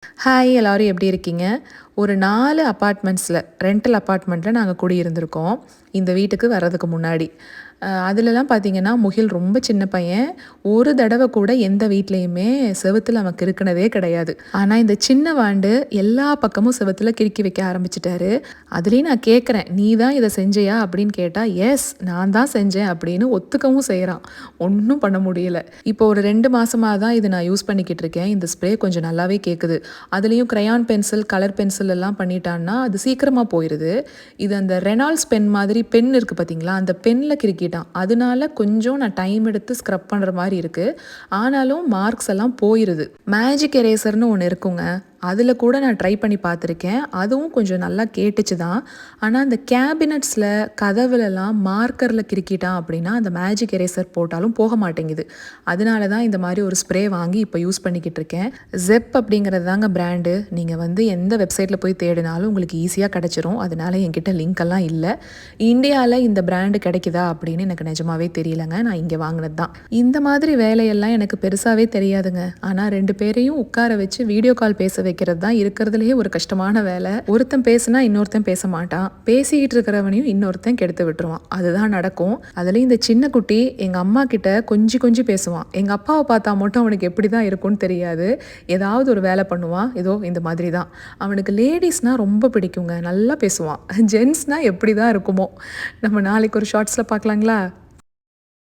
Hi எல்லாரும் எப்படி இருக்கீங்க? ஒரு 4 ரெண்டல் அப்பார்ட்மெண்ட்டில் நாங்கள் குடியிருந்திருக்கோம் இந்த வீட்டுக்கு வர்றதுக்கு முன்னாடி. அதுலலாம் பார்த்தீங்கன்னா, முகில் ரொம்ப சின்ன பையன். ஒரு தடவை கூட எந்த வீட்லேயுமே செவுத்துல அவன் கிறுக்குனதே கிடையாது. ஆனா இந்த சின்ன வாண்டு எல்லா பக்கமும் செவுத்துல கிறுக்கி வைக்க ஆரம்பிச்சுட்டாரு. அதுலேயும் நான் கேட்குறேன், "நீ தான் இதை செஞ்சியா?" அப்படின்னு கேட்டா, "எஸ் நான் தான் செஞ்சேன்" அப்படின்னு ஒத்துக்கவும் செய்கிறான். ஒன்றும் பண்ண முடியல. இப்போ ஒரு 2 மாசமா தான் இது நான் யூஸ் பண்ணிக்கிட்டு இருக்கேன். இந்த ஸ்ப்ரே கொஞ்சம் நல்லாவே கேட்குது. அதுலேயும் கிரையான் பென்சில், கலர் பென்சில் எல்லாம் பண்ணிட்டான்னா அது சீக்கிரமாக போயிடுது. இது அந்த ரெனால்ட்ஸ் பென் மாதிரி பென் இருக்குது பார்த்தீங்களா, அந்த பென்னில் கிறுக்கிட்டான். அதனால கொஞ்சம் நான் டைம் எடுத்து ஸ்க்ரப் பண்ணுற மாதிரி இருக்குது. ஆனாலும் மார்க்ஸ் எல்லாம் போயிடுது. மேஜிக் எரேசர்னு ஒன்று இருக்குங்க, அதில் கூட நான் ட்ரை பண்ணி பார்த்துருக்கேன். அதுவும் கொஞ்சம் நல்லா கேட்டுச்சு தான். ஆனால் அந்த கேபினட்ஸில் கதவுலலாம் மார்க்கரில் கிறுக்கிட்டான் அப்படின்னா அந்த மேஜிக் எரேசர் போட்டாலும் போக மாட்டேங்குது. அதனால தான் இந்த மாதிரி ஒரு ஸ்ப்ரே வாங்கி இப்போ யூஸ் பண்ணிக்கிட்டு இருக்கேன். ஜெப் அப்படிங்கிறது தாங்க பிராண்டு. நீங்கள் வந்து எந்த வெப்சைட்டில் போய் தேடினாலும் உங்களுக்கு ஈஸியாக கிடச்சிரும். அதனால என்கிட்ட லிங்க் எல்லாம் இல்லை. இந்தியாவில் இந்த பிராண்டு கிடைக்குதா அப்படின்னு எனக்கு நிஜமாவே தெரியலங்க. நான் இங்கே வாங்கினது தான். இந்த மாதிரி வேலையெல்லாம் எனக்கு பெருசாகவே தெரியாதுங்க. ஆனால் 2 பேரையும் உட்கார வச்சு வீடியோ கால் பேச வைக்கிறது தான் இருக்கிறதுலேயே ஒரு கஷ்டமான வேலை. ஒருத்தன் பேசுனா இன்னொருத்தன் பேச மாட்டான். பேசிக்கிட்டு இருக்கிறவனையும் இன்னொருத்தன் கெடுத்து விட்டுருவான். அதுதான் நடக்கும். அதுலேயும் இந்த சின்ன குட்டி எங்கள் அம்மா கிட்ட கொஞ்சி பேசுவான். எங்கள் அப்பாவை பார்த்தா மட்டும் அவனுக்கு எப்படி தான் இருக்கும்னு தெரியாது. ஏதாவது ஒரு வேலை பண்ணுவான். ஏதோ இந்த மாதிரி தான். அவனுக்கு லேடிஸ்னால் ரொம்ப பிடிக்குங்க. நல்லா பேசுவான். ஜென்ஸ்னால் எப்படி தான் இருக்குமோ. நம்ம நாளைக்கு ஒரு ஷார்ட்ஸில் பார்க்கலாங்களா?